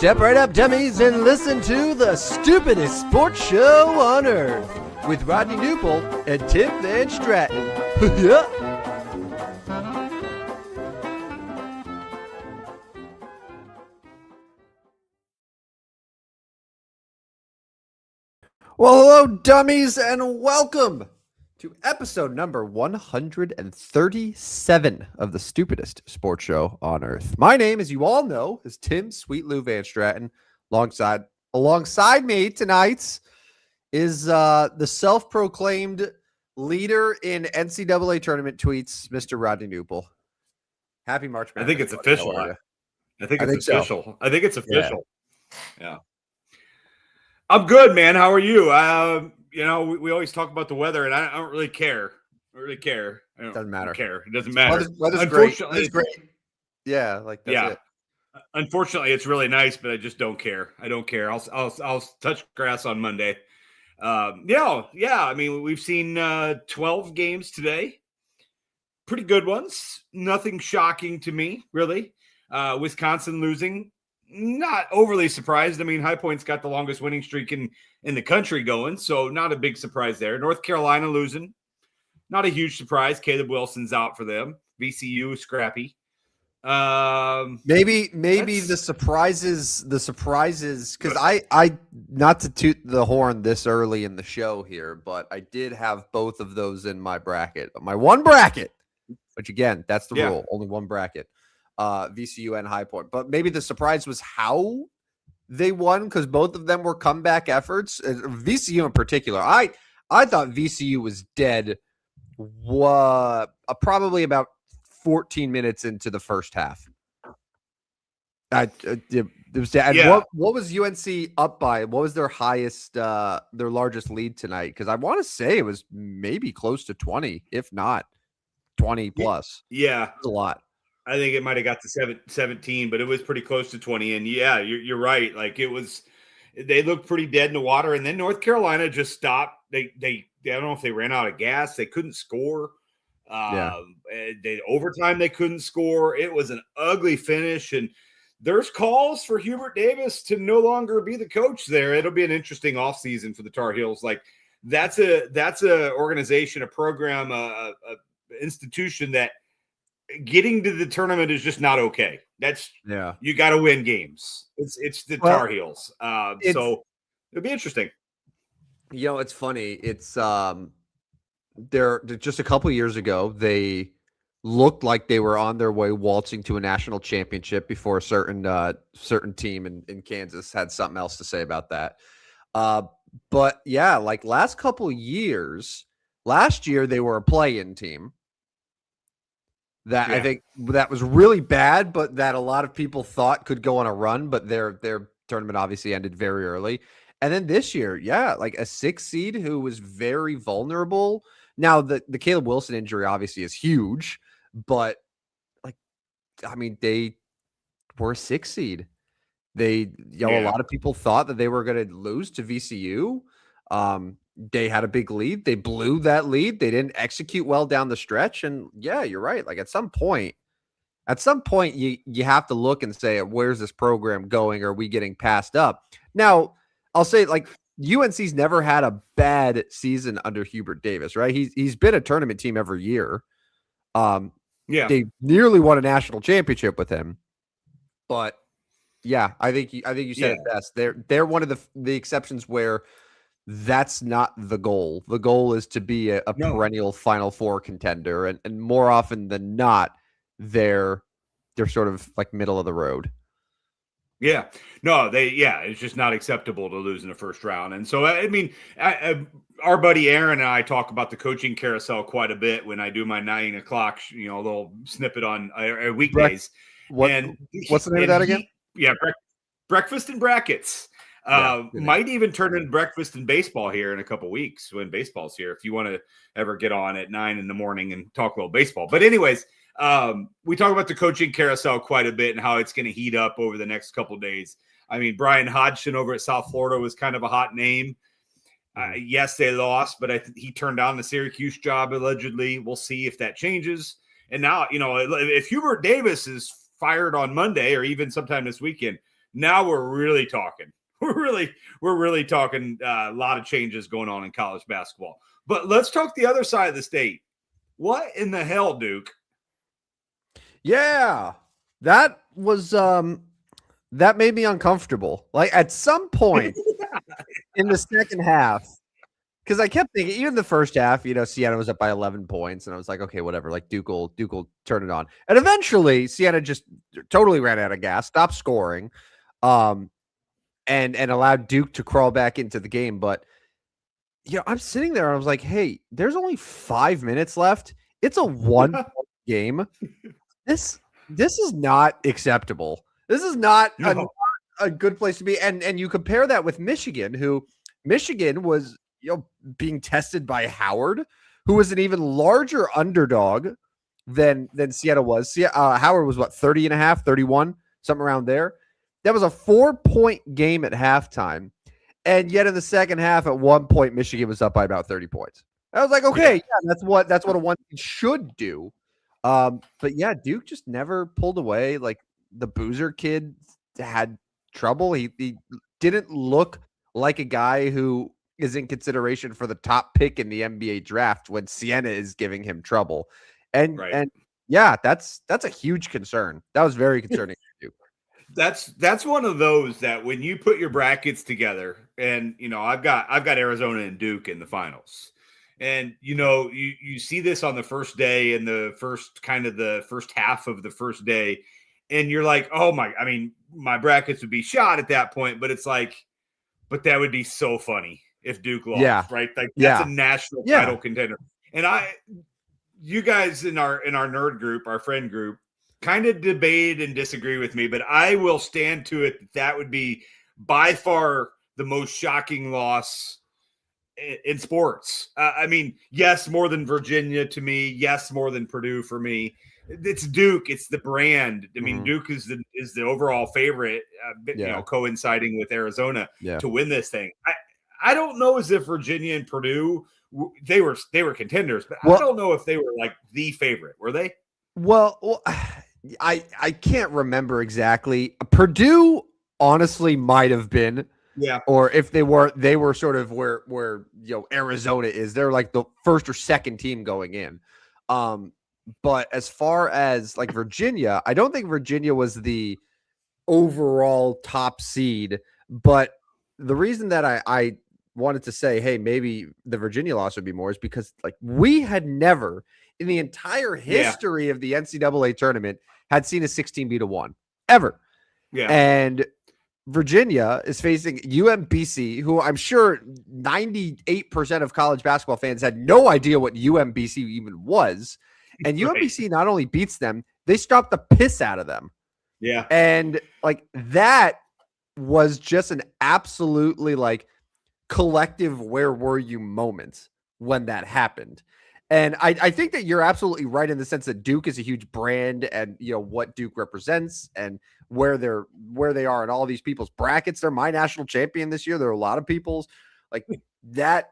Step right up, dummies, and listen to the stupidest sports show on earth with Rodney Newpol and Tim Van Stratton. Yeah. Well, hello, dummies, and welcome to episode number 137 of the stupidest sports show on earth. My name, as you all know, is Tim Sweet Lou Van Stratton. Alongside me tonight is the self-proclaimed leader in NCAA Tournament tweets, Mr. Rodney Newpol. Happy March Madness. I think it's official. I think it's official. So. I think it's official. Yeah. I'm good, man. How are you? We always talk about the weather, and I don't really care. It doesn't matter. It doesn't matter. Weather's great. It's great. Yeah, like that's it. Unfortunately, it's really nice, but I just don't care. I don't care. I'll touch grass on Monday. I mean, we've seen 12 games today. Pretty good ones. Nothing shocking to me, really. Wisconsin losing. Not overly surprised. I mean, High Point's got the longest winning streak in the country going, so not a big surprise there. North Carolina losing. Not a huge surprise. Caleb Wilson's out for them. VCU scrappy. Maybe the surprises because I not to toot the horn this early in the show here, but I did have both of those in my bracket. My one bracket, which again, that's the rule, only one bracket. VCU and High Point. But maybe the surprise was how they won because both of them were comeback efforts. VCU in particular. I thought VCU was dead probably about 14 minutes into the first half. It was dead. Yeah. What was UNC up by? What was their highest, their largest lead tonight? Because I want to say it was maybe close to 20, if not 20 plus. Yeah. That's a lot. I think it might have got to 17, but it was pretty close to 20. And yeah, you're right. Like they looked pretty dead in the water. And then North Carolina just stopped. They I don't know if they ran out of gas. They couldn't score. Overtime, they couldn't score. It was an ugly finish. And there's calls for Hubert Davis to no longer be the coach there. It'll be an interesting offseason for the Tar Heels. Like that's a organization, a program, a institution that getting to the tournament is just not okay. You got to win games. It's the Tar Heels. So it'll be interesting. You know, it's funny. It's they're just a couple years ago, they looked like they were on their way waltzing to a national championship before a certain team in Kansas had something else to say about that. But yeah, like last year they were a play-in team. I think that was really bad, but that a lot of people thought could go on a run, but their tournament obviously ended very early. And then this year, like a 6 seed who was very vulnerable. Now the Caleb Wilson injury obviously is huge, but they were a 6 seed. A lot of people thought that they were going to lose to VCU. They had a big lead. They blew that lead. They didn't execute well down the stretch. And yeah, you're right. Like at some point you have to look and say, where's this program going? Are we getting passed up? Now I'll say like UNC's never had a bad season under Hubert Davis, right? He's been a tournament team every year. They nearly won a national championship with him, but yeah, I think you said it best. They're one of the exceptions where that's not the goal. The goal is to be a perennial Final Four contender, and more often than not, they're sort of like middle of the road. Yeah, no, it's just not acceptable to lose in the first round. And so, I mean, our buddy Aaron and I talk about the coaching carousel quite a bit when I do my 9 o'clock, little snippet on weekdays. What's the name of that again? Breakfast and Brackets. Might even turn into breakfast and baseball here in a couple weeks when baseball's here. If you want to ever get on at 9 in the morning and talk a little baseball, but anyways, we talk about the coaching carousel quite a bit and how it's going to heat up over the next couple of days. I mean, Brian Hodgson over at South Florida was kind of a hot name. Yes, they lost, but he turned down the Syracuse job allegedly. We'll see if that changes. And now, if Hubert Davis is fired on Monday or even sometime this weekend, Now we're really talking. We're really talking a lot of changes going on in college basketball. But let's talk the other side of the state. What in the hell, Duke? Yeah, that was that made me uncomfortable. Like at some point in the second half, because I kept thinking, even the first half, Siena was up by 11 points, and I was like, okay, whatever. Like Duke will turn it on, and eventually Siena just totally ran out of gas, stopped scoring, and allowed Duke to crawl back into the game. But I'm sitting there, and I was like, hey, there's only 5 minutes left. It's a 1 game. This is not acceptable. This is not a good place to be. And you compare that with Michigan, who Michigan was being tested by Howard, who was an even larger underdog than Siena was. Howard was 30 and a half, 31, something around there. That was a 4-point game at halftime. And yet in the second half, at one point, Michigan was up by about 30 points. I was like, okay, that's what a one should do. But yeah, Duke just never pulled away. Like the Boozer kid had trouble. He didn't look like a guy who is in consideration for the top pick in the NBA draft when Siena is giving him trouble. And yeah, that's a huge concern. That was very concerning for Duke. That's one of those that when you put your brackets together, and I've got Arizona and Duke in the finals. And, you see this on the first day and the first half of the first day. And you're like, oh my brackets would be shot at that point. But it's like, but that would be so funny if Duke lost, right? Like that's a national title contender. And you guys in our nerd group, our friend group, kind of debate and disagree with me, but I will stand to it. That would be by far the most shocking loss in sports. Yes, more than Virginia to me. Yes, more than Purdue for me. It's Duke. It's the brand. Duke is the overall favorite, coinciding with Arizona to win this thing. I don't know as if Virginia and Purdue, they were contenders, but I don't know if they were like the favorite. Were they? Well, I can't remember exactly. Purdue honestly might have been. Yeah. Or if they were sort of where Arizona is. They're like the first or second team going in. But as far as like Virginia, I don't think Virginia was the overall top seed. But the reason that I wanted to say, hey, maybe the Virginia loss would be more is because like we had never in the entire history of the NCAA tournament had seen a 16 beat a 1 ever. Yeah. And Virginia is facing UMBC, who I'm sure 98% of college basketball fans had no idea what UMBC even was. And UMBC not only beats them, they stopped the piss out of them. Yeah. And like that was just an absolutely like collective where were you moment when that happened. And I think that you're absolutely right in the sense that Duke is a huge brand and what Duke represents and where they are in all these people's brackets. They're my national champion this year. There are a lot of people's like that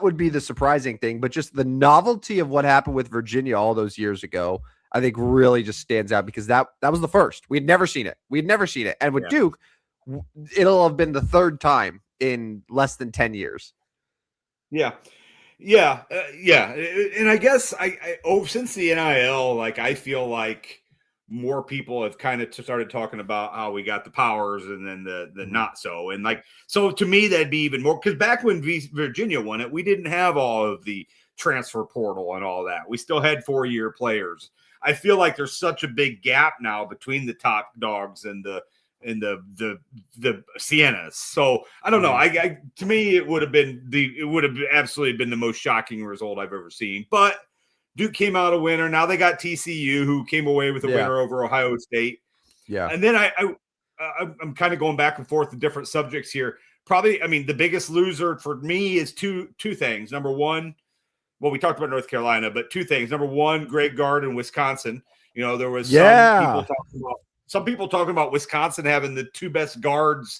would be the surprising thing, but just the novelty of what happened with Virginia all those years ago, I think really just stands out because that was the first. We'd never seen it. And with Duke, it'll have been the third time in less than 10 years. Yeah. And I guess since the NIL, like I feel like more people have kind of started talking about how we got the powers and then the not so. And like, so to me, that'd be even more because back when Virginia won it, we didn't have all of the transfer portal and all that. We still had 4-year players. I feel like there's such a big gap now between the top dogs and the Sienas. So I don't know. To me, it would have absolutely been the most shocking result I've ever seen. But Duke came out a winner. Now they got TCU, who came away with a winner over Ohio State. Yeah. And then I'm kind of going back and forth to different subjects here. Probably, the biggest loser for me is two things. Number one, well, we talked about North Carolina, but two things. Number one, Greg Gard in Wisconsin. There was some people talking about Wisconsin having the two best backcourt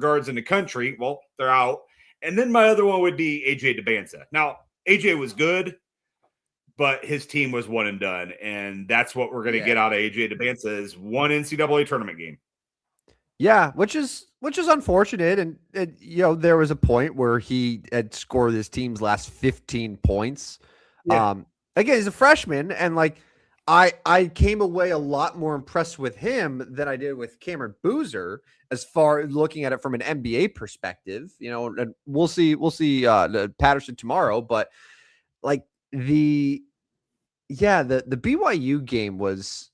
guards in the country. Well, they're out. And then my other one would be AJ DeBanza. Now, AJ was good, but his team was one and done, and that's what we're going to Yeah. get out of AJ DeBanza is one NCAA tournament game. Yeah, which is unfortunate, and there was a point where he had scored his team's last 15 points. Yeah. Again, he's a freshman, and like I came away a lot more impressed with him than I did with Cameron Boozer as far as looking at it from an NBA perspective. And we'll see Patterson tomorrow, but like the BYU game was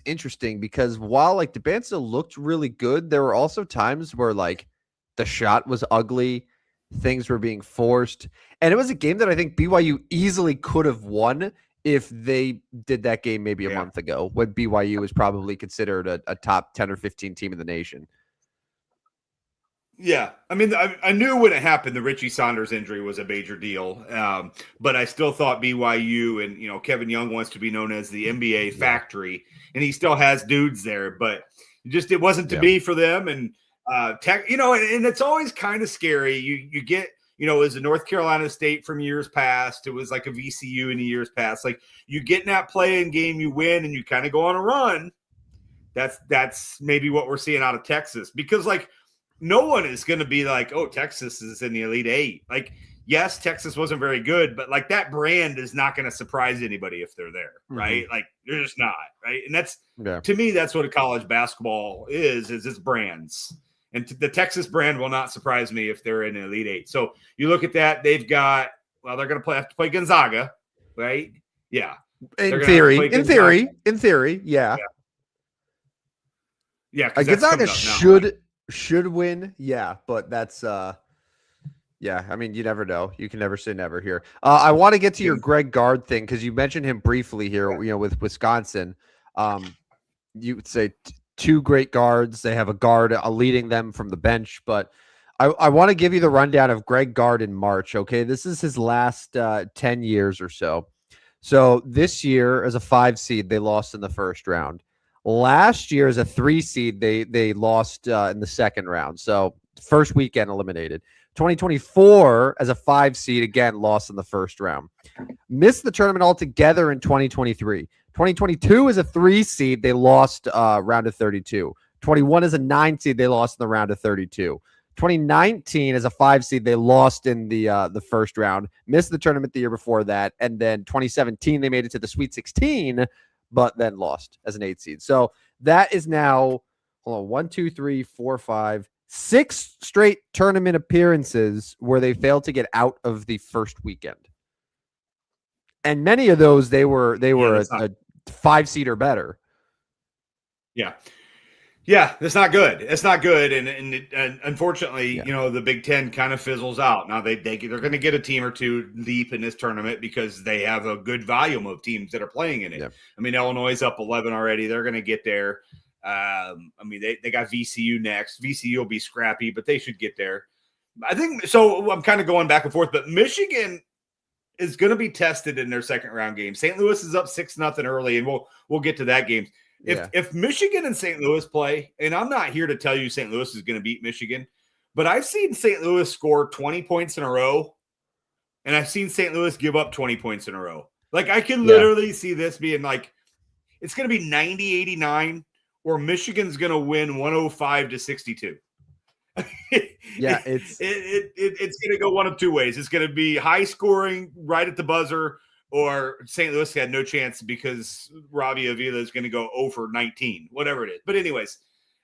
interesting because while like DeBanza looked really good, there were also times where like the shot was ugly, things were being forced, and it was a game that I think BYU easily could have won if they did that game maybe a month ago, when BYU was probably considered a top 10 or 15 team in the nation. Yeah, I mean, I knew when it happened, the Richie Saunders injury was a major deal, but I still thought BYU and Kevin Young wants to be known as the NBA factory, and he still has dudes there, but it wasn't to be for them. And and it's always kind of scary. You get it was a North Carolina State from years past. It was like a VCU in the years past. Like you get in that play-in game, you win, and you kind of go on a run. That's maybe what we're seeing out of Texas, because like. No one is going to be like, oh, Texas is in the Elite Eight. Like, yes, Texas wasn't very good, but like that brand is not going to surprise anybody if they're there, right? Like, they're just not, right? And that's to me, that's what a college basketball is its brands. And the Texas brand will not surprise me if they're in the Elite Eight. So you look at that, they're going to have to play Gonzaga, right? Yeah. In theory, yeah. Yeah, Gonzaga should win, but that's I mean, you never know. You can never say never here. I want to get to your Greg Gard thing because you mentioned him briefly here. With Wisconsin, you would say two great guards. They have a guard leading them from the bench, but I want to give you the rundown of Greg Gard in March. Okay, this is his last 10 years or so. So this year, as a 5 seed, they lost in the first round. Last year, as a 3 seed, they lost in the second round. So first weekend eliminated. 2024, as a 5 seed, again, lost in the first round. Missed the tournament altogether in 2023. 2022, as a 3 seed, they lost round of 32. 21, as a 9 seed, they lost in the round of 32. 2019, as a 5 seed, they lost in the first round. Missed the tournament the year before that. And then 2017, they made it to the Sweet 16, but then lost as an 8 seed. So that is now, 1, 2, 3, 4, 5, 6 straight tournament appearances where they failed to get out of the first weekend. And many of those, they were a 5 seed or better. Yeah. Yeah, that's not good. It's not good, and unfortunately, the Big Ten kind of fizzles out. Now they're going to get a team or two deep in this tournament because they have a good volume of teams that are playing in it. Yeah. I mean, Illinois is up 11 already. They're going to get there. I mean, they got VCU next. VCU will be scrappy, but they should get there. I think so. I'm kind of going back and forth, but Michigan is going to be tested in their second round game. St. Louis is up 6-0 early, and we'll get to that game. If Michigan and St. Louis play, and I'm not here to tell you St. Louis is going to beat Michigan, but I've seen St. Louis score 20 points in a row, and I've seen St. Louis give up 20 points in a row. Like, I can literally see this being like, it's going to be 90-89, or Michigan's going to win 105-62. Yeah, it's going to go one of two ways. It's going to be high scoring right at the buzzer, or St. Louis had no chance because Robbie Avila is going to go 0-for-19, whatever it is. But anyways,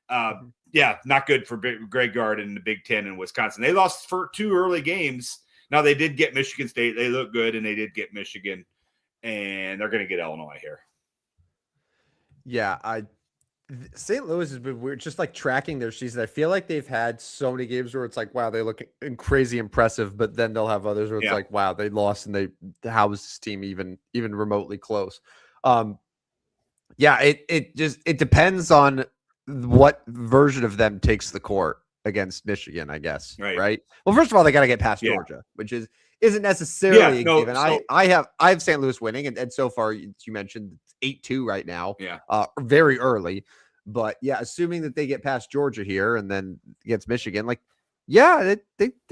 not good for Greg Gard in the Big Ten in Wisconsin. They lost for 2 early games. Now, they did get Michigan State. They look good, and they did get Michigan, and they're going to get Illinois here. Yeah, St. Louis has been weird, just like tracking their season. I feel like they've had so many games where it's like, wow, they look crazy impressive, but then they'll have others where it's like, wow, they lost, and how was this team even remotely close? It depends on what version of them takes the court against Michigan, I guess. Right? Well, first of all, they got to get past Georgia, which isn't necessarily a given. I have St. Louis winning, and so far, you mentioned 8-2 right now. Very early. But assuming that they get past Georgia here and then against Michigan, they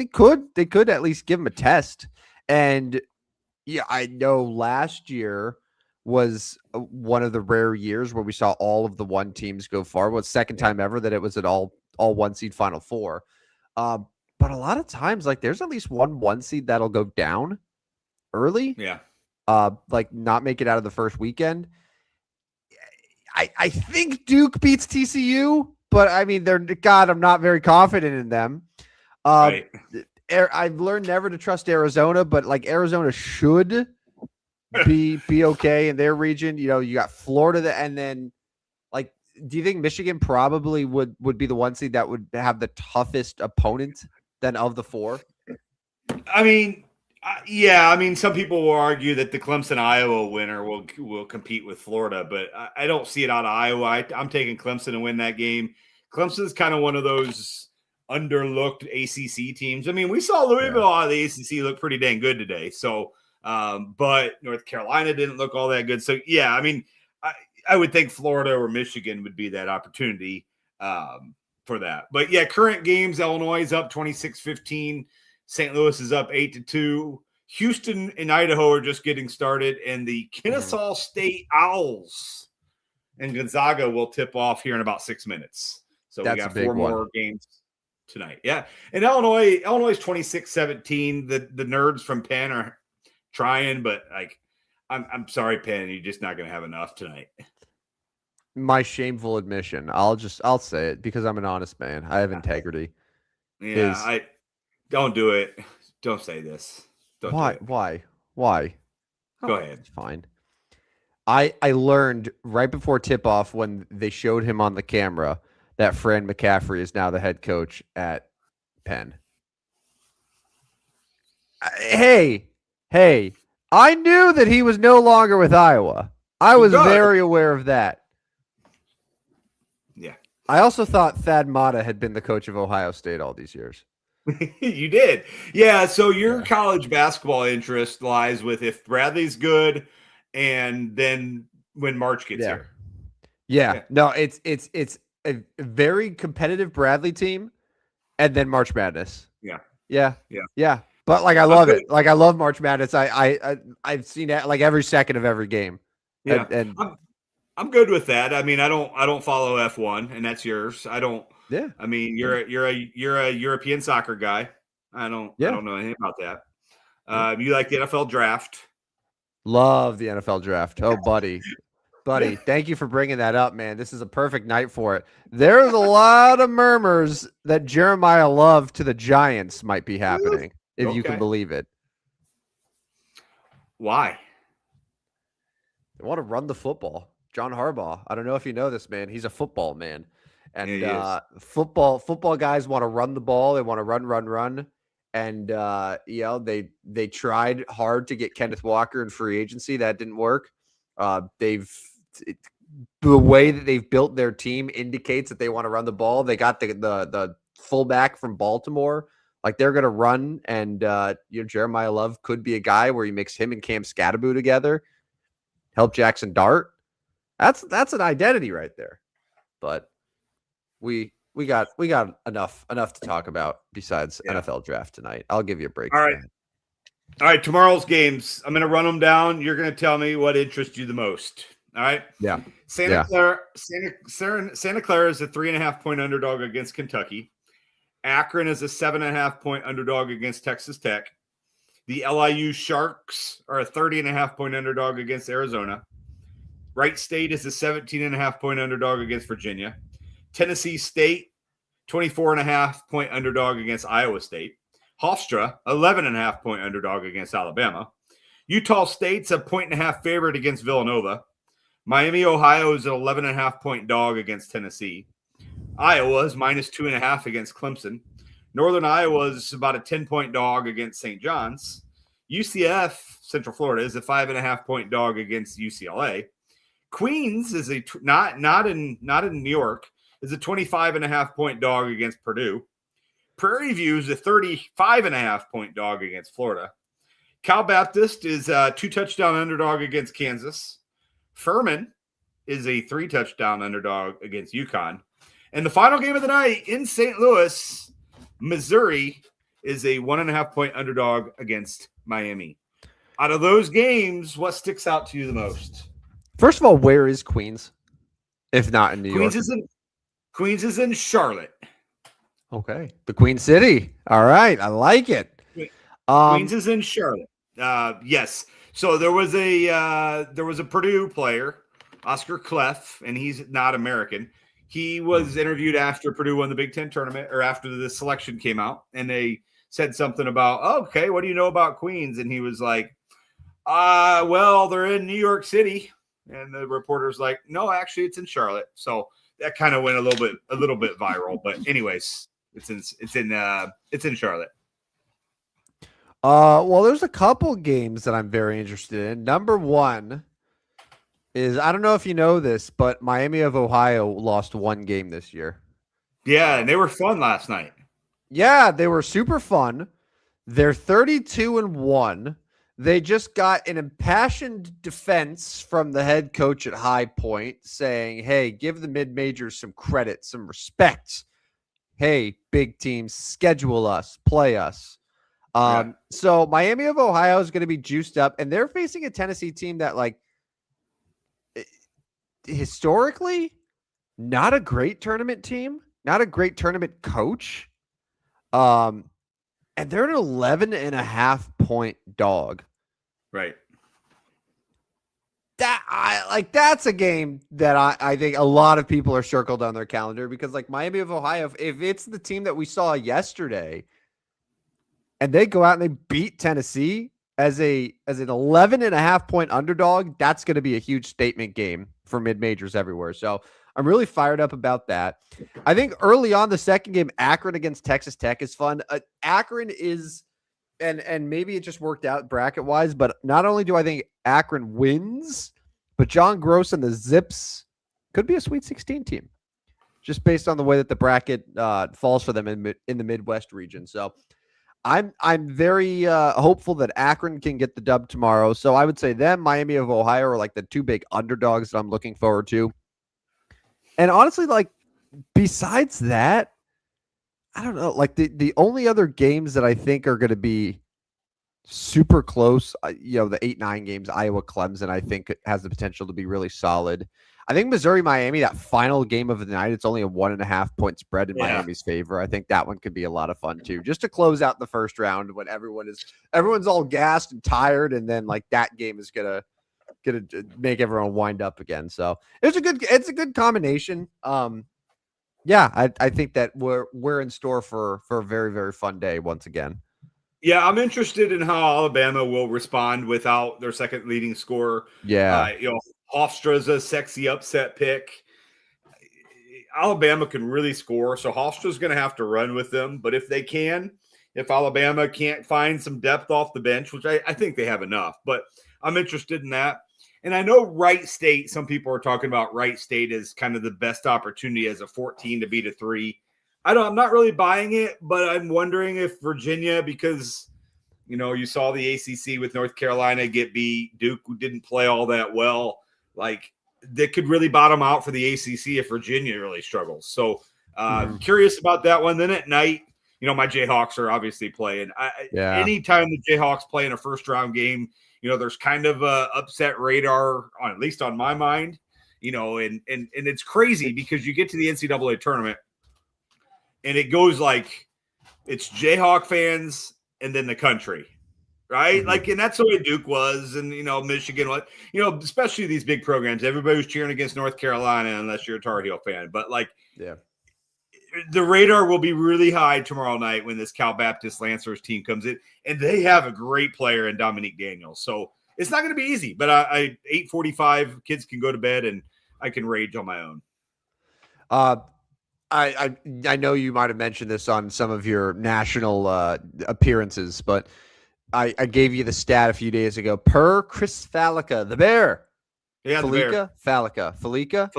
could at least give them a test. And Yeah, I know last year was one of the rare years where we saw all of the one teams go far. Was second time ever that it was an all one seed Final Four. But a lot of times, like there's at least one seed that'll go down early. Yeah. Like not make it out of the first weekend. I think Duke beats TCU, but I mean I'm not very confident in them. Right. I've learned never to trust Arizona, but like Arizona should be okay in their region. You know, you got Florida, and then like, do you think Michigan probably would be the one seed that would have the toughest opponent than of the four? I mean, yeah. I mean, some people will argue that the Clemson Iowa winner will compete with Florida, but I don't see it out of Iowa. I'm taking Clemson to win that game. Clemson's kind of one of those underlooked ACC teams. I mean, we saw Louisville out of the ACC look pretty dang good today. So, but North Carolina didn't look all that good. So, yeah, I mean, I would think Florida or Michigan would be that opportunity for that. But, yeah, current games, Illinois is up 26-15. St. Louis is up 8-2. Houston and Idaho are just getting started, and the Kennesaw State Owls and Gonzaga will tip off here in about 6 minutes. So we got 4 more games tonight. Yeah. And Illinois is 26-17. The nerds from Penn are trying, but like I'm sorry, Penn, you're just not gonna have enough tonight. My shameful admission. I'll say it because I'm an honest man. I have integrity. Yeah, I don't do it. Don't say this. Don't why? do it. Why? Go ahead. It's fine. I learned right before tip-off when they showed him on the camera that Fran McCaffrey is now the head coach at Penn. Hey, I knew that he was no longer with Iowa. I was very aware of that. Yeah. I also thought Thad Matta had been the coach of Ohio State all these years. You did. Yeah, so your college basketball interest lies with if Bradley's good and then when March gets here. Yeah. No, it's a very competitive Bradley team and then March Madness. Yeah. But like I love it. Like I love March Madness. I've seen it like every second of every game. Yeah. And I'm good with that. I mean, I don't follow F1 and that's yours. I don't. Yeah. I mean, you're a European soccer guy. I don't know anything about that. You like the NFL draft? Love the NFL draft. Oh, buddy, thank you for bringing that up, man. This is a perfect night for it. There's a lot of murmurs that Jeremiah Love to the Giants might be happening, if you can believe it. Why? They want to run the football. John Harbaugh. I don't know if you know this, man. He's a football man. And football guys want to run the ball. They want to run. And they tried hard to get Kenneth Walker in free agency. That didn't work. The way that they've built their team indicates that they want to run the ball. They got the fullback from Baltimore. Like they're going to run, and Jeremiah Love could be a guy where he mix him and Cam Skattebo together. Help Jackson Dart. That's an identity right there. But we got enough to talk about besides NFL draft tonight. I'll give you a break. All right. Tomorrow's games. I'm going to run them down. You're going to tell me what interests you the most. All right. Yeah. Santa Clara is a 3.5-point underdog against Kentucky. Akron is a 7.5-point underdog against Texas Tech. The LIU Sharks are a 30.5-point underdog against Arizona. Wright State is a 17.5-point underdog against Virginia. Tennessee State, 24.5-point underdog against Iowa State. Hofstra, 11.5-point underdog against Alabama. Utah State's a 1.5 favorite against Villanova. Miami, Ohio is an 11.5-point dog against Tennessee. Iowa is -2.5 against Clemson. Northern Iowa is about a 10-point dog against St. John's. UCF, Central Florida, is a 5.5-point dog against UCLA. Queens is not in New York, is a 25.5-point dog against Purdue. Prairie View is a 35.5-point dog against Florida. Cal Baptist is a 2-touchdown underdog against Kansas. Furman is a 3-touchdown underdog against UConn. And the final game of the night in St. Louis, Missouri is a 1.5-point underdog against Miami. Out of those games, what sticks out to you the most? First of all, where is Queens? If not in New York. Queens is in Charlotte. Okay. The Queen City. All right. I like it. Queens is in Charlotte. Yes. So there was a Purdue player, Oscar Clef, and he's not American. He was interviewed after Purdue won the Big Ten tournament, or after the selection came out, and they said something about, oh, okay, what do you know about Queens? And he was like, well, they're in New York City. And the reporter's like, no, actually, it's in Charlotte. So that kind of went a little bit viral. But anyways, it's in Charlotte. Well, there's a couple games that I'm very interested in. Number one is, I don't know if you know this, but Miami of Ohio lost one game this year. Yeah, and they were fun last night. Yeah, they were super fun. They're 32-1. They just got an impassioned defense from the head coach at High Point saying, hey, give the mid-majors some credit, some respect. Hey, big teams, schedule us, play us. So Miami of Ohio is going to be juiced up, and they're facing a Tennessee team that, like, historically, not a great tournament team, not a great tournament coach. And they're an 11.5-point dog. Right. That's a game that I think a lot of people are circled on their calendar, because, like, Miami of Ohio, if it's the team that we saw yesterday and they go out and they beat Tennessee as an 11.5-point underdog, that's going to be a huge statement game for mid-majors everywhere. So I'm really fired up about that. I think early on, the second game, Akron against Texas Tech, is fun. Akron is, and maybe it just worked out bracket-wise, but not only do I think Akron wins, but John Gross and the Zips could be a Sweet 16 team, just based on the way that the bracket falls for them in the Midwest region. So I'm very hopeful that Akron can get the dub tomorrow. So I would say them, Miami of Ohio, are like the two big underdogs that I'm looking forward to. And honestly, like, besides that, I don't know. Like, the only other games that I think are going to be super close, the 8-9 games, Iowa Clemson, I think has the potential to be really solid. I think Missouri Miami, that final game of the night, it's only a 1.5-point spread in Miami's favor. I think that one could be a lot of fun too, just to close out the first round when everyone's all gassed and tired, and then, like, that game is gonna make everyone wind up again. So it's a good combination. I think that we're in store for a very, very fun day once again. Yeah, I'm interested in how Alabama will respond without their second leading scorer. Yeah. Hofstra's a sexy upset pick. Alabama can really score, so Hofstra's going to have to run with them. But if Alabama can't find some depth off the bench, which I think they have enough, but I'm interested in that. And I know Wright State, some people are talking about Wright State as kind of the best opportunity as a 14 to beat a 3. I'm not really buying it, but I'm wondering if Virginia, because, you saw the ACC with North Carolina get beat, Duke didn't play all that well. Like, they could really bottom out for the ACC if Virginia really struggles. So curious about that one. Then at night, my Jayhawks are obviously playing. Anytime the Jayhawks play in a first round game, there's kind of a upset radar on, at least on my mind, and it's crazy because you get to the NCAA tournament and it goes like it's Jayhawk fans and then the country, right? Mm-hmm. Like, and that's the way Duke was, and Michigan was, especially these big programs. Everybody was cheering against North Carolina unless you're a Tar Heel fan. But the radar will be really high tomorrow night when this Cal Baptist Lancers team comes in, and they have a great player in Dominique Daniels. So it's not going to be easy. But 8:45, kids can go to bed, and I can rage on my own. I know you might have mentioned this on some of your national appearances, but I gave you the stat a few days ago. Per Chris Falica, the Bear. Yeah, Falica? Falica?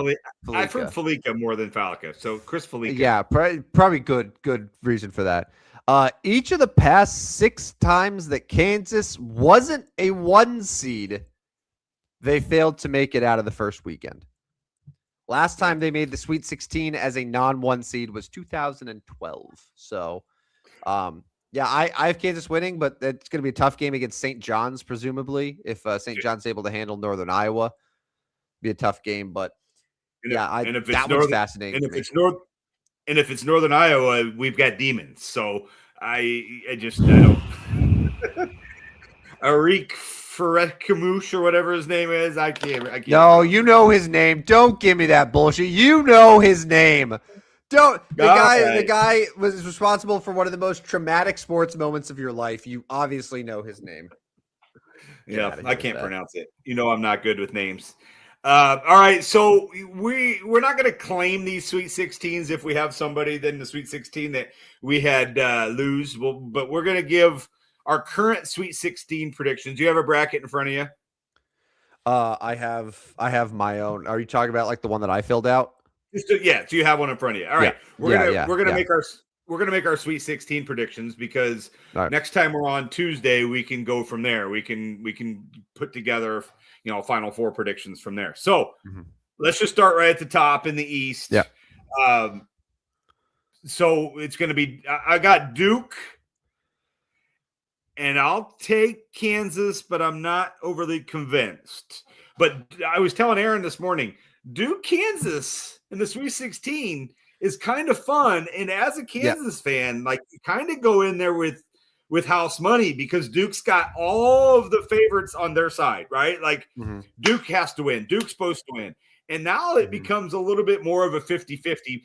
I've heard Falica more than Falica. So Chris Falica. Yeah, probably good reason for that. Each of the past 6 times that Kansas wasn't a 1 seed, they failed to make it out of the first weekend. Last time they made the Sweet 16 as a non-1 seed was 2012. So Yeah, I have Kansas winning, but it's going to be a tough game against St. John's, presumably. If St. John's able to handle Northern Iowa, be a tough game. But yeah, And if it's that one's northern, fascinating and to if me. it's north, and if it's Northern Iowa, we've got demons. So I don't. Arik Ferekamush or whatever his name is. I can't. No, you know his name. Don't give me that bullshit. You know his name. Don't the guy was responsible for one of the most traumatic sports moments of your life. You obviously know his name. Yeah, I can't pronounce it. You know I'm not good with names. All right, so we're not going to claim these Sweet 16s if we have somebody then the Sweet 16 that we had lose. But we're going to give our current Sweet 16 predictions. Do you have a bracket in front of you? I have my own. Are you talking about like the one that I filled out? Yeah, so you have one in front of you. All right, yeah, we're gonna make our Sweet 16 predictions because next time we're on Tuesday, we can go from there. We can put together Final Four predictions from there. So let's just start right at the top in the East. Yeah. So it's going to be I got Duke, and I'll take Kansas, but I'm not overly convinced. But I was telling Aaron this morning, Duke, Kansas in the Sweet 16 is kind of fun. And as a Kansas fan, like you kind of go in there with house money because Duke's got all of the favorites on their side, right? Like Duke has to win. Duke's supposed to win. And now it becomes a little bit more of a 50-50.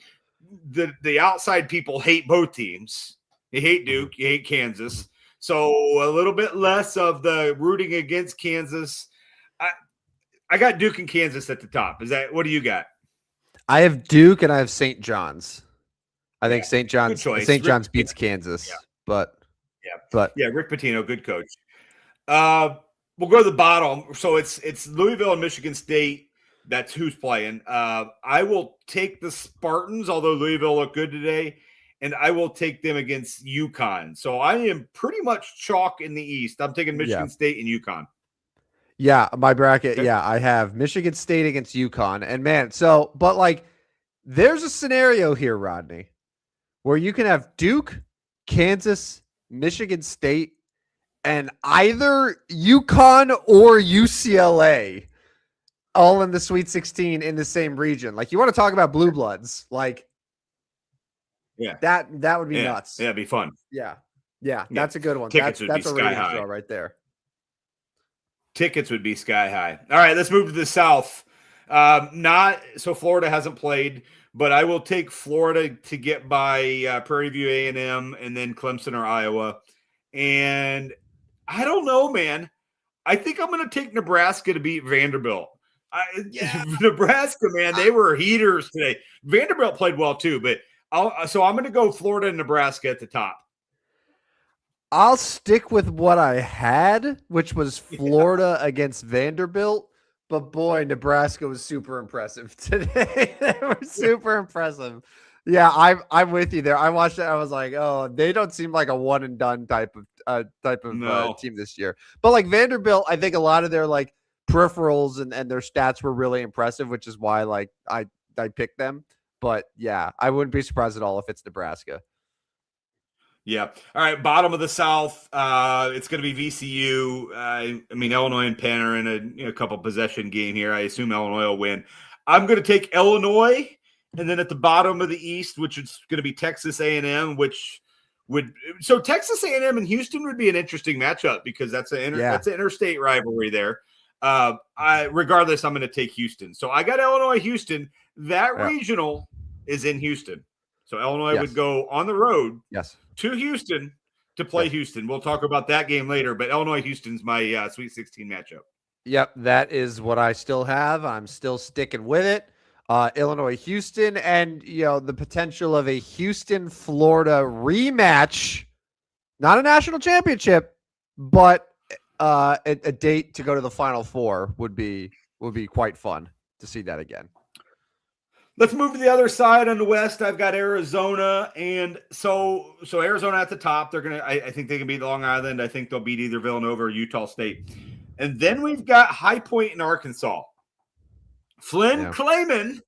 The outside people hate both teams. They hate Duke. You hate Kansas. So a little bit less of the rooting against Kansas. I got Duke and Kansas at the top. What do you got? I have Duke and I have St. John's. I think St. John's beats Kansas, but Rick Pitino, good coach. We'll go to the bottom. So it's Louisville and Michigan State. That's who's playing. I will take the Spartans, although Louisville looked good today, and I will take them against UConn. So I am pretty much chalk in the East. I'm taking Michigan State and UConn. Yeah, my bracket. Okay. Yeah, I have Michigan State against UConn. And man, but like there's a scenario here, Rodney, where you can have Duke, Kansas, Michigan State, and either UConn or UCLA all in the Sweet 16 in the same region. Like you want to talk about blue bloods, like that would be nuts. Yeah, it'd be fun. Yeah, that's a good one. Tickets that's would be sky high right there. Tickets would be sky high. All right, let's move to the South. Florida hasn't played, but I will take Florida to get by Prairie View A&M and then Clemson or Iowa. And I don't know, man. I think I'm going to take Nebraska to beat Vanderbilt. Nebraska, man, they were heaters today. Vanderbilt played well too, but I'm going to go Florida and Nebraska at the top. I'll stick with what I had, which was Florida against Vanderbilt. But boy, Nebraska was super impressive today. They were super impressive. Yeah, I'm with you there. I watched it. I was like, oh, they don't seem like a one and done type of team this year. But like Vanderbilt, I think a lot of their like peripherals and their stats were really impressive, which is why like I picked them. But yeah, I wouldn't be surprised at all if it's Nebraska. Yeah. All right. Bottom of the South. It's going to be VCU. I mean, Illinois and Penn are in a couple possession game here. I assume Illinois will win. I'm going to take Illinois, and then at the bottom of the East, which is going to be Texas A&M, so Texas A&M and Houston would be an interesting matchup because that's an interstate rivalry there. Regardless, I'm going to take Houston. So I got Illinois, Houston. That regional is in Houston. So Illinois would go on the road to Houston to play Houston. We'll talk about that game later, but Illinois-Houston's my Sweet 16 matchup. Yep, that is what I still have. I'm still sticking with it. Illinois-Houston and, the potential of a Houston-Florida rematch. Not a national championship, but a date to go to the Final Four would be quite fun to see that again. Let's move to the other side on the West. I've got Arizona, and so Arizona at the top. I think they can beat Long Island. I think they'll beat either Villanova or Utah State. And then we've got High Point in Arkansas. Flynn Clayman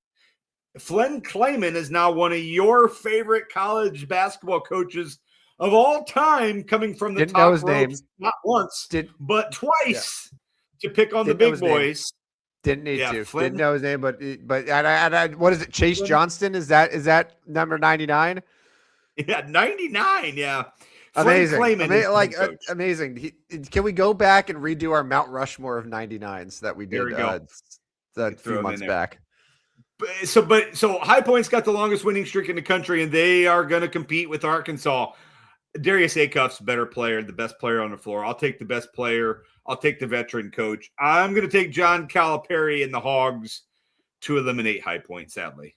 is now one of your favorite college basketball coaches of all time coming from the Didn't know top his name. ropes, not once, but twice to pick on the big boys. Didn't need to. Flynn. Didn't know his name, but what is it? Chase Flynn. Johnston? Is that number 99? Yeah, 99. Yeah. Amazing. Coach. Amazing. Can we go back and redo our Mount Rushmore of 99s that we did a few months back? So High Point's got the longest winning streak in the country, and they are going to compete with Arkansas. Darius Acuff's a better player, the best player on the floor. I'll take the best player. I'll take the veteran coach. I'm going to take John Calipari and the Hogs to eliminate High Point, sadly.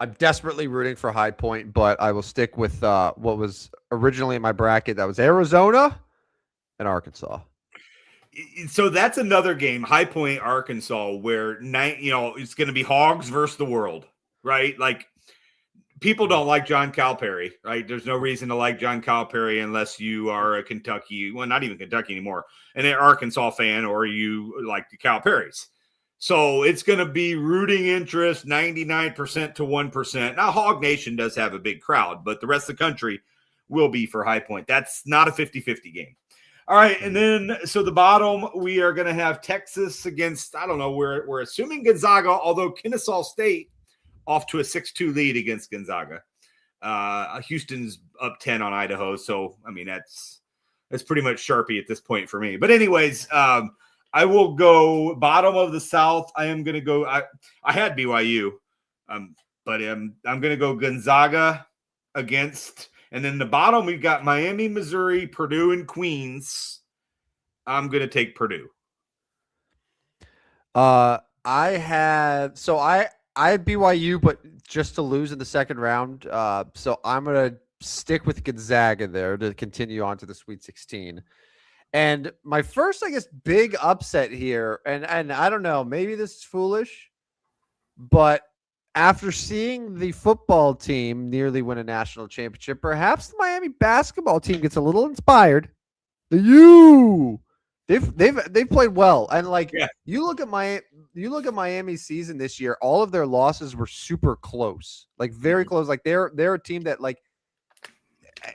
I'm desperately rooting for High Point, but I will stick with what was originally in my bracket. That was Arizona and Arkansas. So that's another game, High Point, Arkansas, where it's going to be Hogs versus the world, right? Like, people don't like John Calipari, right? There's no reason to like John Calipari unless you are a Kentucky, well, not even Kentucky anymore, an Arkansas fan, or you like the Caliparis. So it's going to be rooting interest 99% to 1%. Now, Hog Nation does have a big crowd, but the rest of the country will be for High Point. That's not a 50-50 game. All right, and then so the bottom, we are going to have Texas against, I don't know, we're assuming Gonzaga, although Kennesaw State off to a 6-2 lead against Gonzaga. Houston's up 10 on Idaho, so, I mean, that's pretty much Sharpie at this point for me. But anyways, I will go bottom of the South. I am going to go – I had BYU, but I'm going to go Gonzaga against – and then the bottom, we've got Miami, Missouri, Purdue, and Queens. I'm going to take Purdue. I had BYU, but just to lose in the second round. So I'm going to stick with Gonzaga there to continue on to the Sweet 16. And my first, I guess, big upset here, and I don't know, maybe this is foolish, but after seeing the football team nearly win a national championship, perhaps the Miami basketball team gets a little inspired. They've played well, and you look at Miami's season this year. All of their losses were super close, like very close. Like they're a team that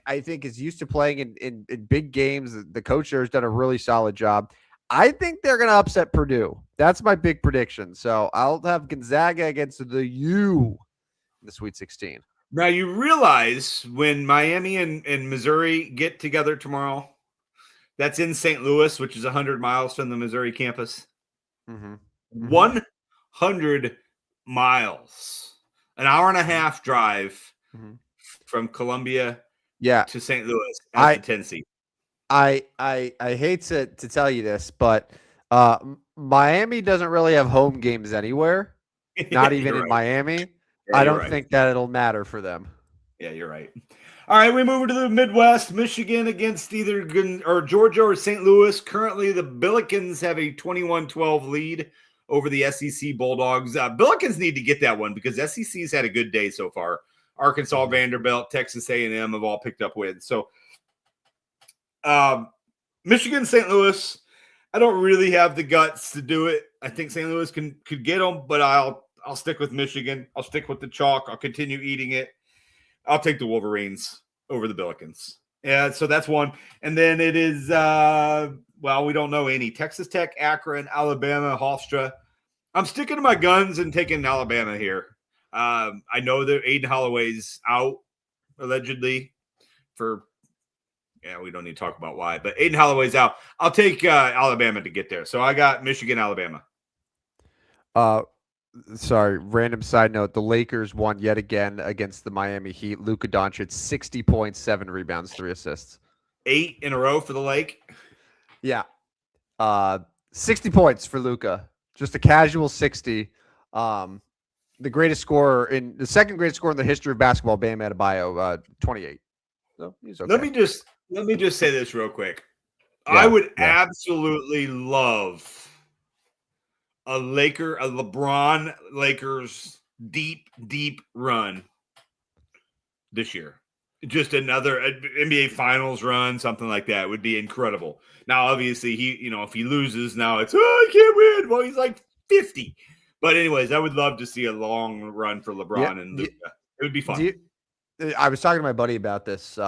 I think is used to playing in big games. The coach there has done a really solid job. I think they're going to upset Purdue. That's my big prediction. So I'll have Gonzaga against the U in the Sweet 16. Now, you realize when Miami and Missouri get together tomorrow, that's in St. Louis, which is 100 miles from the Missouri campus. Mm-hmm. 100 miles. An hour and a half drive from Columbia to St. Louis as the 10 seed. I hate to tell you this, but Miami doesn't really have home games anywhere, not even in Miami. Yeah, I don't think that it'll matter for them. Yeah, you're right. All right, we move to the Midwest. Michigan against either Georgia or St. Louis. Currently, the Billikens have a 21-12 lead over the SEC Bulldogs. Billikens need to get that one because SEC's had a good day so far. Arkansas, Vanderbilt, Texas A&M have all picked up wins. So, Michigan, St. Louis, I don't really have the guts to do it. I think St. Louis could get them, but I'll stick with Michigan. I'll stick with the chalk. I'll continue eating it. I'll take the Wolverines over the Billikens. Yeah, so that's one. And then it is, we don't know any. Texas Tech, Akron, Alabama, Hofstra. I'm sticking to my guns and taking Alabama here. I know that Aiden Holloway's out, allegedly, we don't need to talk about why, but Aiden Holloway's out. I'll take Alabama to get there. So I got Michigan, Alabama. Sorry, random side note. The Lakers won yet again against the Miami Heat. Luka Doncic, 60 points, 7 rebounds, 3 assists. 8 in a row for the Lake? Yeah. 60 points for Luka. Just a casual 60. The second greatest scorer in the history of basketball, Bam Adebayo, 28. So he's okay. Let me just say this real quick. I would absolutely love a LeBron Lakers deep run this year. Just another NBA Finals run, something like that would be incredible. Now, obviously, if he loses, now it's he can't win. Well, he's like 50. But anyways, I would love to see a long run for LeBron and Luka. It would be fun. I was talking to my buddy about this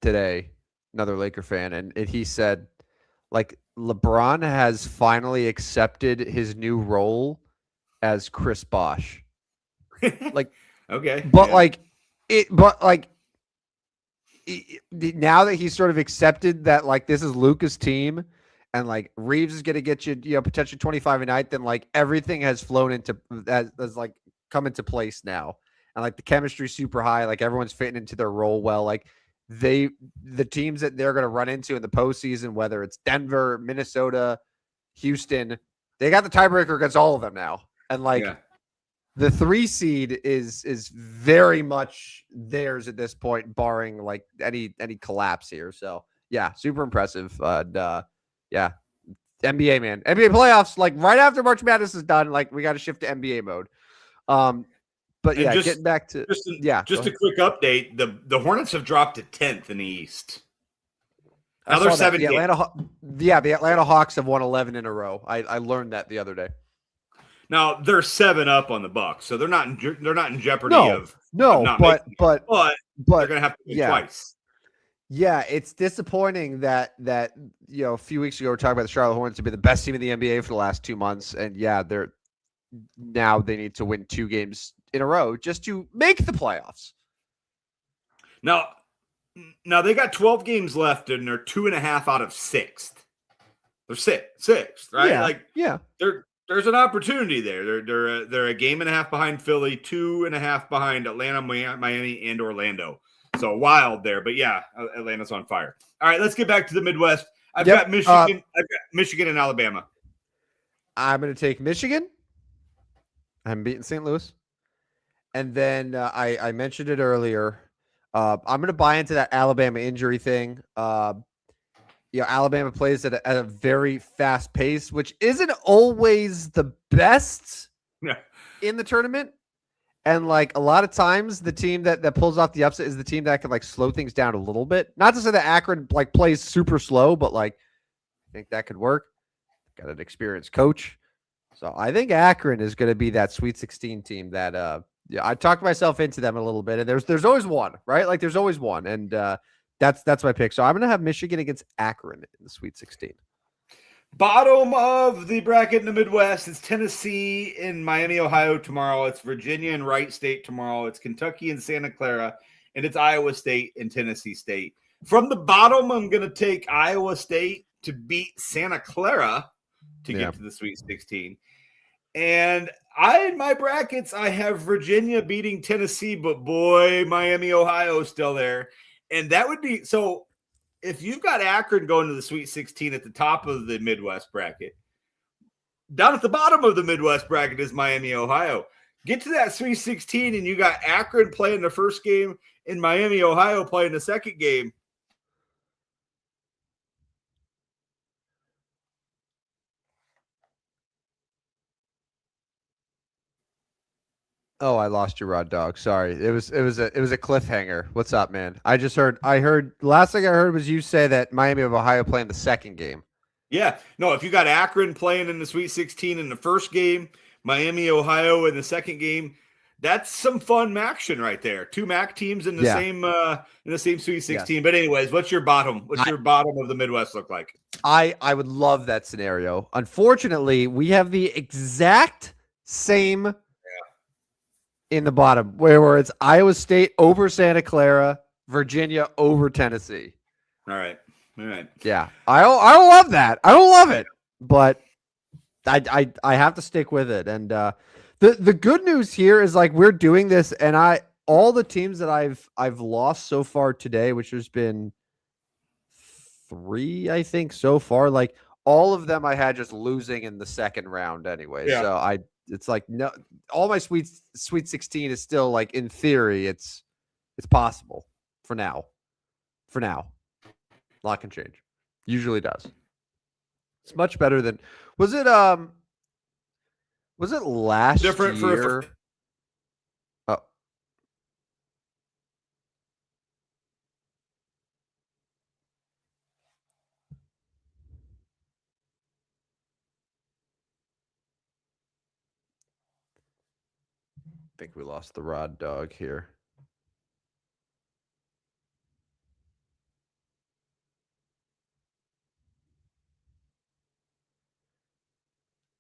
today, another Laker fan, and he said, like, LeBron has finally accepted his new role as Chris Bosh. Like, Okay. but Yeah. like but like now that he's sort of accepted that like this is Luka's team and like Reeves is going to get you, potentially 25 a night, then like everything has flown into as like come into place now. And like the chemistry's super high, like everyone's fitting into their role well. Like the teams that they're going to run into in the postseason, whether it's Denver, Minnesota, Houston, they got the tiebreaker against all of them now. And like Yeah. the 3 seed is very much theirs at this point, barring like any collapse here. So yeah, super impressive. Yeah, NBA man, NBA playoffs. Like right after March Madness is done, like we got to shift to NBA mode. But And yeah, getting back to just a quick update. The Hornets have dropped to 10th in the East. I Now they're saw that 7 the games. the Atlanta Hawks have won 11 in a row. I learned that the other day. Now they're 7 up on the Bucks, so they're not in jeopardy No, of no, not making it. but They're going to have to win yeah. twice. Yeah, it's disappointing that a few weeks ago we were talking about the Charlotte Hornets to be the best team in the NBA for the last 2 months, and yeah, they need to win 2 games in a row just to make the playoffs. Now they got 12 games left, and they're 2.5 out of 6th. They're sixth, right? Yeah, like yeah. There's an opportunity there. They're a game and a half behind Philly, 2.5 behind Atlanta, Miami, and Orlando. So wild there, but yeah, Atlanta's on fire. All right, let's get back to the Midwest. I've got Michigan. I've got Michigan and Alabama. I'm going to take Michigan. I'm beating St. Louis, and then I mentioned it earlier. I'm going to buy into that Alabama injury thing. Alabama plays at a very fast pace, which isn't always the best in the tournament. And like a lot of times the team that pulls off the upset is the team that can like slow things down a little bit. Not to say that Akron like plays super slow, but like I think that could work. Got an experienced coach. So I think Akron is going to be that Sweet 16 team that I talked myself into them a little bit. And there's always one, right? Like there's always one. And that's my pick. So I'm going to have Michigan against Akron in the Sweet 16. Bottom of the bracket in the Midwest, it's Tennessee and Miami, Ohio tomorrow. It's Virginia and Wright State tomorrow. It's Kentucky and Santa Clara. And it's Iowa State and Tennessee State. From the bottom, I'm going to take Iowa State to beat Santa Clara to get to the Sweet 16. And in my brackets, I have Virginia beating Tennessee, but boy, Miami, Ohio is still there. And that would be so if you've got Akron going to the Sweet 16 at the top of the Midwest bracket, down at the bottom of the Midwest bracket is Miami, Ohio. Get to that Sweet 16 and you got Akron playing the first game and Miami, Ohio playing the second game. Oh, I lost you, Rod Dog. Sorry. It was a cliffhanger. What's up, man? I heard last thing I heard was you say that Miami of Ohio playing the second game. Yeah. No, if you got Akron playing in the Sweet 16 in the first game, Miami, Ohio in the second game, that's some fun action right there. 2 MAC teams in the same Sweet 16. Yes. But anyways, what's your bottom? What's your bottom of the Midwest look like? I would love that scenario. Unfortunately, we have the exact same in the bottom where it's Iowa State over Santa Clara, Virginia over Tennessee. All right. Yeah. I don't love that. I don't love it, but I have to stick with it. And the good news here is like we're doing this, and all the teams that I've lost so far today, which has been 3, I think, so far, like all of them I had just losing in the second round anyway. Yeah. So it's like no, all my Sweet 16 is still like in theory it's possible for now. A lot can change. Usually does. It's much better than was it last different year? Oh. I think we lost the Rod Dog here.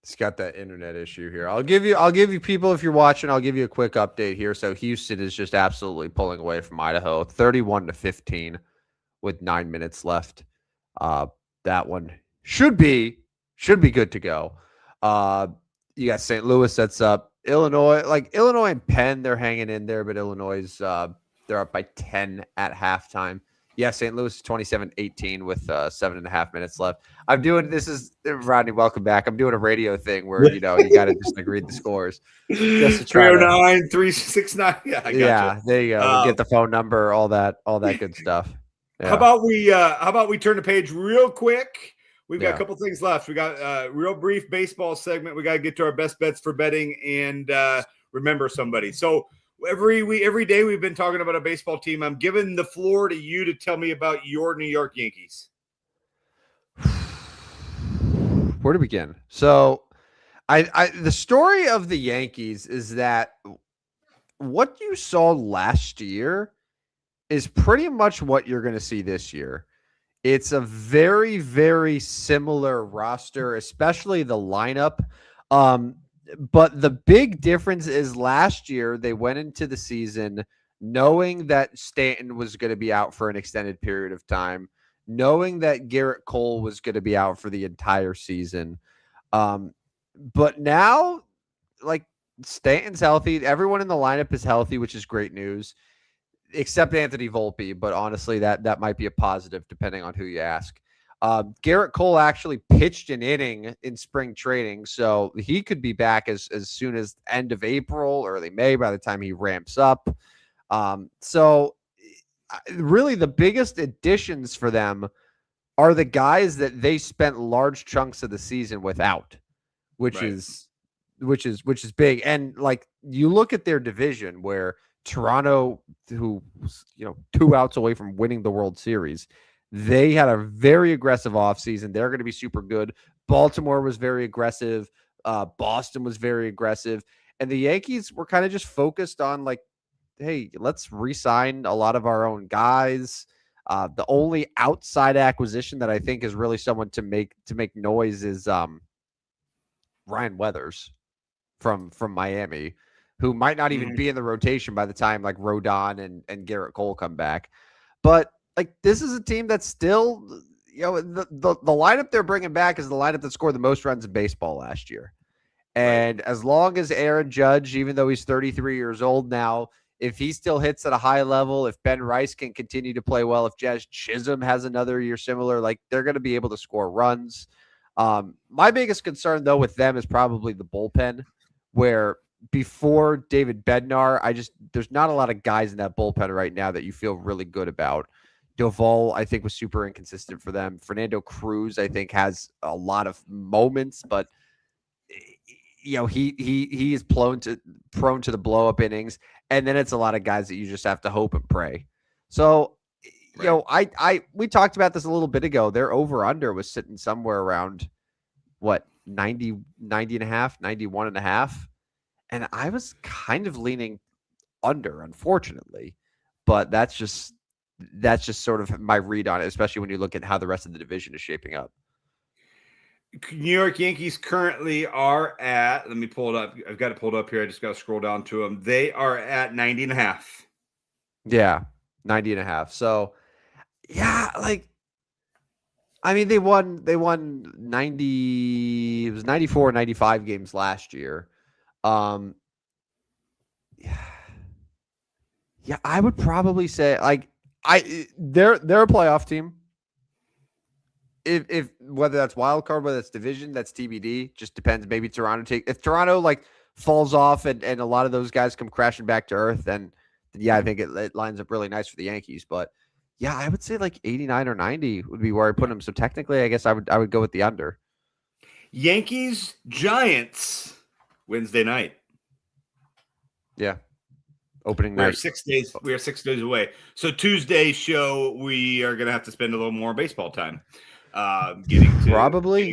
It's got that internet issue here. I'll give you people, if you're watching, I'll give you a quick update here. So Houston is just absolutely pulling away from Idaho, 31-15 with 9 minutes left. That one should be good to go. You got St. Louis that's up. Illinois, Illinois and Penn, they're hanging in there, but Illinois they're up by 10 at halftime. Yeah, St. Louis is 27-18 with 7.5 minutes left. Rodney, welcome back. I'm doing a radio thing where, you got to just read the scores. Just to try 309, 369. Yeah, I got yeah, there you go. Get the phone number, all that good stuff. Yeah. How about we turn the page real quick? We've got a couple things left. We got a real brief baseball segment. We got to get to our best bets for betting and remember somebody. So every day we've been talking about a baseball team. I'm giving the floor to you to tell me about your New York Yankees. Where to begin? So the story of the Yankees is that what you saw last year is pretty much what you're going to see this year. It's a very, very similar roster, especially the lineup. But the big difference is last year they went into the season knowing that Stanton was going to be out for an extended period of time, knowing that Garrett Cole was going to be out for the entire season. But now, Stanton's healthy. Everyone in the lineup is healthy, which is great news, except Anthony Volpe. But honestly, that might be a positive depending on who you ask. Garrett Cole actually pitched an inning in spring training, so he could be back as soon as end of April, early May, by the time he ramps up. So really the biggest additions for them are the guys that they spent large chunks of the season without, which is big. And you look at their division where Toronto, who was 2 outs away from winning the World Series, they had a very aggressive offseason. They're going to be super good. Baltimore was very aggressive. Boston was very aggressive. And the Yankees were kind of just focused on hey, let's re-sign a lot of our own guys. The only outside acquisition that I think is really someone to make noise is Ryan Weathers from Miami, who might not even be in the rotation by the time Rodon and Garrett Cole come back. But this is a team that's still, the lineup they're bringing back is the lineup that scored the most runs in baseball last year. And as long as Aaron Judge, even though he's 33 years old now, if he still hits at a high level, if Ben Rice can continue to play well, if Jazz Chisholm has another year similar, they're going to be able to score runs. My biggest concern, though, with them is probably the bullpen, where before David Bednar, there's not a lot of guys in that bullpen right now that you feel really good about. Doval, I think, was super inconsistent for them. Fernando Cruz, I think, has a lot of moments, but he is prone to the blow up innings, and then it's a lot of guys that you just have to hope and pray. So, we talked about this a little bit ago. Their over under was sitting somewhere around 90 and a half, 91 and a half, and I was kind of leaning under, unfortunately, but that's just sort of my read on it, especially when you look at how the rest of the division is shaping up. New York Yankees currently are at, let me pull it up. I've got it pulled up here. I just got to scroll down to them. They are at 90 and a half. Yeah, 90 and a half. So, yeah, they won 90, it was 94, 95 games last year. Yeah, I would probably say they're a playoff team. If whether that's wild card, whether it's division, that's TBD. Just depends. Maybe if Toronto falls off and a lot of those guys come crashing back to earth, then yeah, I think it lines up really nice for the Yankees. But yeah, I would say 89 or 90 would be where I put them. So technically, I guess I would go with the under. Yankees Giants Wednesday night. Yeah. Opening night. We are 6 days away. So Tuesday's show, we are going to have to spend a little more baseball time. Probably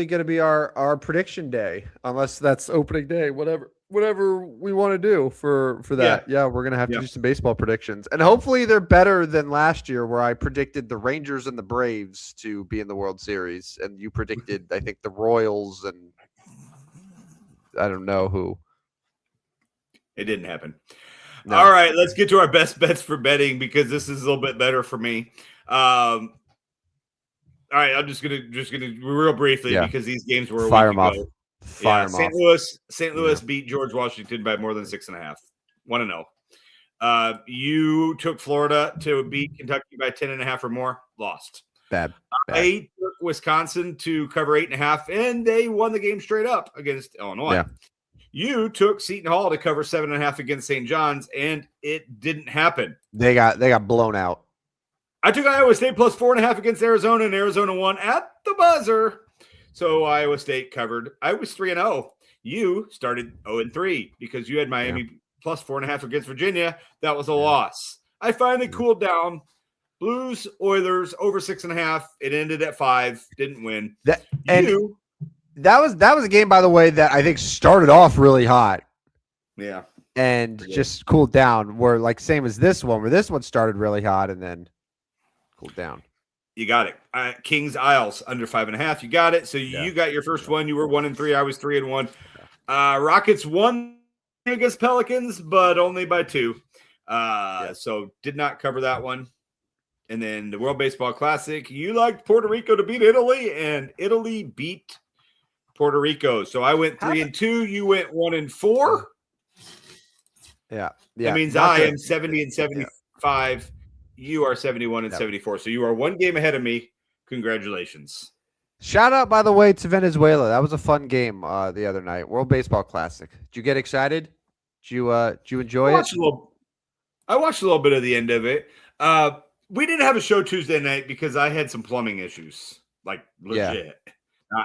going to be our prediction day, unless that's opening day. Whatever we want to do for that. Yeah, we're going to have to do some baseball predictions, and hopefully they're better than last year, where I predicted the Rangers and the Braves to be in the World Series, and you predicted I think the Royals and I don't know who. It didn't happen. No. All right, let's get to our best bets for betting because this is a little bit better for me. All right, I'm just gonna real briefly because these games were a Fire week them off. ago. Fire them St. off. Louis beat George Washington by more than 6.5. 1-0. You took Florida to beat Kentucky by 10.5 or more. Lost. Bad. I took Wisconsin to cover 8.5, and they won the game straight up against Illinois. Yeah. You took Seton Hall to cover 7.5 against St. John's, and it didn't happen. They got blown out. I took Iowa State plus 4.5 against Arizona, and Arizona won at the buzzer. So Iowa State covered. I was 3-0. You started 0-3 because you had Miami plus 4.5 against Virginia. That was a loss. I finally cooled down. Blues, Oilers over 6.5. It ended at 5. Didn't win. That was a game, by the way, that I think started off really hot. Yeah. And just cooled down. Where like same as this one, where this one started really hot and then cooled down. You got it. Kings Isles under 5.5. You got it. So you got your first one. You were 1-3. I was 3-1. Rockets won against Pelicans, but only by 2. So did not cover that one. And then the World Baseball Classic, you liked Puerto Rico to beat Italy, and Italy beat Puerto Rico. So I went 3-2. You went 1-4. Yeah. That means I am 70 and 75. You are 71 and 74. So you are one game ahead of me. Congratulations. Shout out, by the way, to Venezuela. That was a fun game the other night. World Baseball Classic. Did you get excited? Did you enjoy it? I watched a little bit of the end of it. We didn't have a show Tuesday night because I had some plumbing issues, like legit.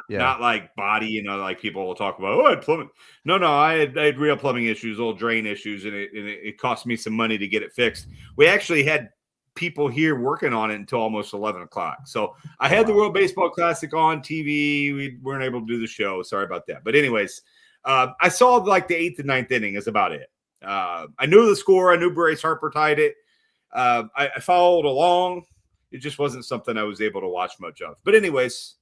Not like body, like people will talk about, I had plumbing. No, I had real plumbing issues, little drain issues, and it cost me some money to get it fixed. We actually had people here working on it until almost 11 o'clock. So I had the World Baseball Classic on TV. We weren't able to do the show. Sorry about that. But anyways, I saw like the 8th and 9th inning is about it. I knew the score. I knew Bryce Harper tied it. I followed along. It just wasn't something I was able to watch much of. But anyways,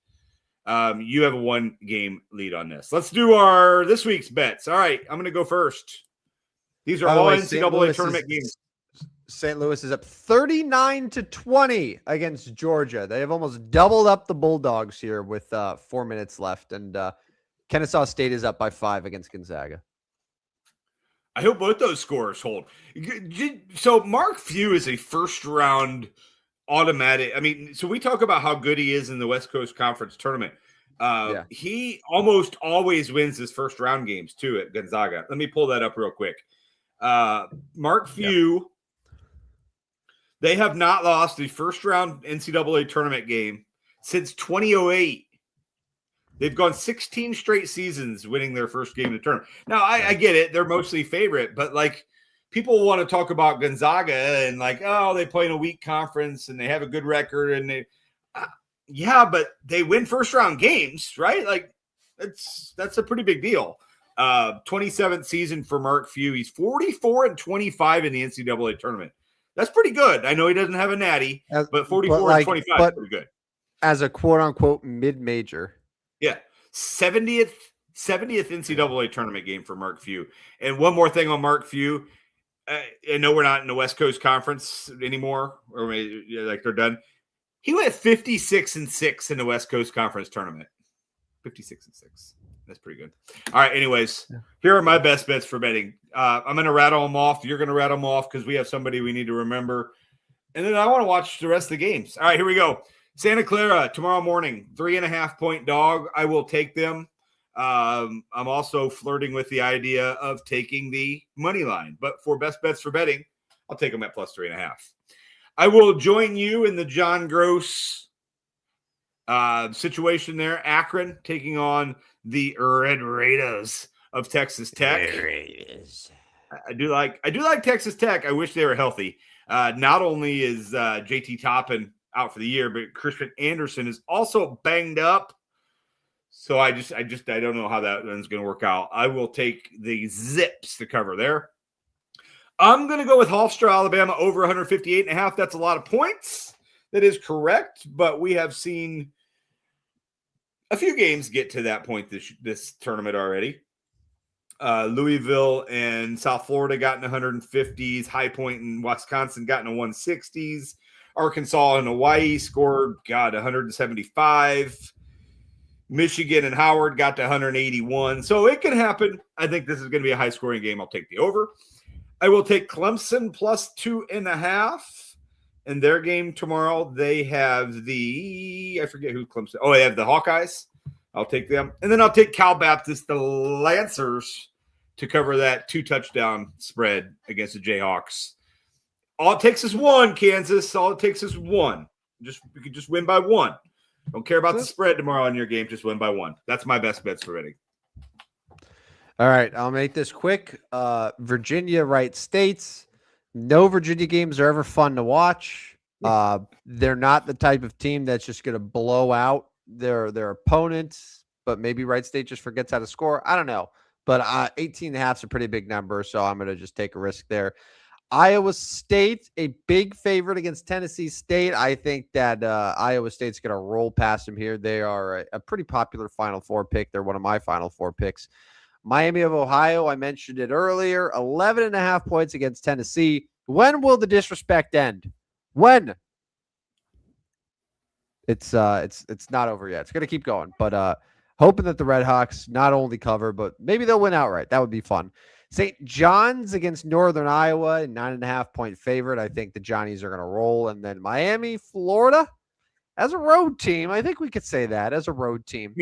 you have a 1-game lead on this. Let's do this week's bets. All right, I'm going to go first. These are all NCAA tournament games. St. Louis is up 39-20 against Georgia. They have almost doubled up the Bulldogs here with 4 minutes left, and Kennesaw State is up by 5 against Gonzaga. I hope both those scores hold. So Mark Few is a first-round automatic. I mean, so we talk about how good he is in the West Coast Conference Tournament. He almost always wins his first-round games, too, at Gonzaga. Let me pull that up real quick. Mark Few, they have not lost the first-round NCAA tournament game since 2008. They've gone 16 straight seasons winning their first game of the tournament. Now, I get it. They're mostly favorite, but, like, people want to talk about Gonzaga and, like, they play in a weak conference and they have a good record. And they but they win first-round games, right? Like, that's a pretty big deal. 27th season for Mark Few. He's 44-25 in the NCAA tournament. That's pretty good. I know he doesn't have a natty, but 44-25 is pretty good. As a quote-unquote mid-major. Yeah. 70th NCAA tournament game for Mark Few. And one more thing on Mark Few. I know we're not in the West Coast Conference anymore, or maybe, like they're done. He went 56-6 in the West Coast Conference tournament. 56-6. That's pretty good. All right. Anyways, here are my best bets for betting. I'm going to rattle them off. You're going to rattle them off because we have somebody we need to remember. And then I want to watch the rest of the games. All right, here we go. Santa Clara tomorrow morning, 3.5-point dog. I will take them. I'm also flirting with the idea of taking the money line. But for best bets for betting, I'll take them at plus 3.5. I will join you in the John Gross situation there. Akron taking on the Red Raiders of Texas Tech. I do like Texas Tech. I wish they were healthy. Not only is JT Toppin out for the year, but Christian Anderson is also banged up. So I don't know how that one's going to work out. I will take the Zips to cover there. I'm going to go with Hofstra, Alabama, over 158.5. That's a lot of points. That is correct, but we have seen a few games get to that point this tournament already. Louisville and South Florida got in the 150s. High Point and Wisconsin got in the 160s. Arkansas and Hawaii scored, 175. Michigan and Howard got to 181. So it can happen. I think this is going to be a high-scoring game. I'll take the over. I will take Clemson plus 2.5 in their game tomorrow. They have I forget who Clemson. Oh, they have the Hawkeyes. I'll take them. And then I'll take Cal Baptist, the Lancers, to cover that 2-touchdown spread against the Jayhawks. All it takes is one, Kansas. All it takes is one. You can just win by one. Don't care about the spread tomorrow in your game. Just win by one. That's my best bets for betting. All right, I'll make this quick. Virginia, Wright States. No Virginia games are ever fun to watch. They're not the type of team that's just going to blow out their opponents, but maybe Wright State just forgets how to score. I don't know. But 18.5 is a pretty big number, so I'm going to just take a risk there. Iowa State, a big favorite against Tennessee State. I think that Iowa State's going to roll past them here. They are a pretty popular Final Four pick. They're one of my Final Four picks. Miami of Ohio, I mentioned it earlier, 11.5 points against Tennessee. When will the disrespect end? When? It's not over yet. It's going to keep going, but hoping that the Red Hawks not only cover, but maybe they'll win outright. That would be fun. St. John's against Northern Iowa, 9.5 point favorite. I think the Johnnies are going to roll. And then Miami, Florida, as a road team, I think we could say that as a road team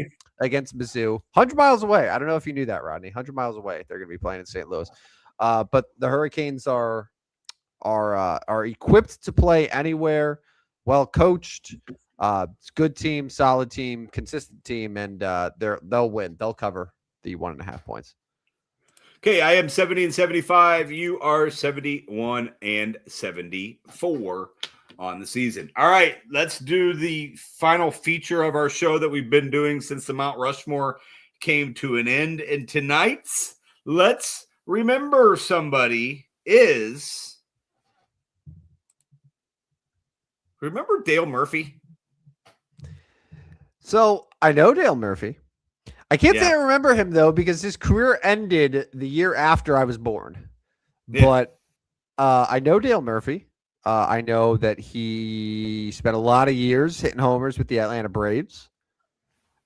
against Mizzou, 100 miles away. I don't know if you knew that, Rodney. 100 miles away. They're going to be playing in St. Louis. But the Hurricanes are equipped to play anywhere, well coached. It's a good team, solid team, consistent team, and they'll win. They'll cover the 1.5 points. Okay, I am 70 and 75. You are 71 and 74 on the season. All right, let's do the final feature of our show that we've been doing since the Mount Rushmore came to an end. And tonight's Let's Remember Somebody is... Remember Dale Murphy? So I know Dale Murphy. I can't say I remember him, though, because his career ended the year after I was born. Yeah. But I know Dale Murphy. I know that he spent a lot of years hitting homers with the Atlanta Braves.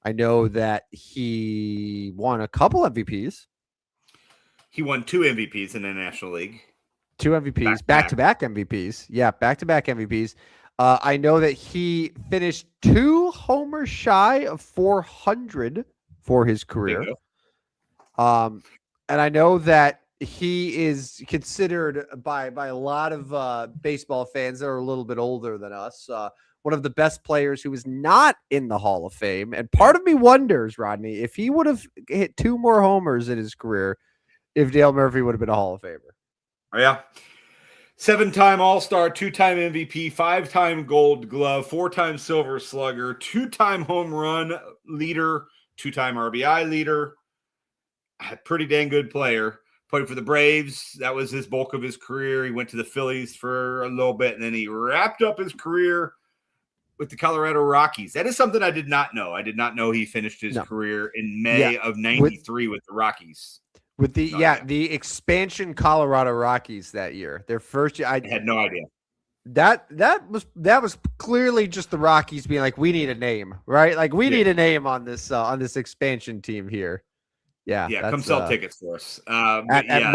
I know that he won a couple MVPs. He won 2 MVPs in the National League. 2 MVPs, back-to-back MVPs. Yeah, back-to-back MVPs. I know that he finished 2 homers shy of 400 for his career. And I know that he is considered by a lot of baseball fans that are a little bit older than us, one of the best players who is not in the Hall of Fame. And part of me wonders, Rodney, if he would have hit 2 more homers in his career, if Dale Murphy would have been a Hall of Famer. Oh, yeah. 7-time All-Star, 2-time MVP, 5-time Gold Glove, 4-time Silver Slugger, 2-time home run leader, 2-time RBI leader. A pretty dang good player. Played for the Braves. That was his bulk of his career. He went to the Phillies for a little bit, and then he wrapped up his career with the Colorado Rockies. That is something I did not know. I did not know he finished his career in May of 93 with the Rockies. With the the expansion Colorado Rockies that year. Their first year. I had no idea. That was clearly just the Rockies being like, we need a name, right? Like we need a name on this expansion team here. Yeah, come sell tickets for us. At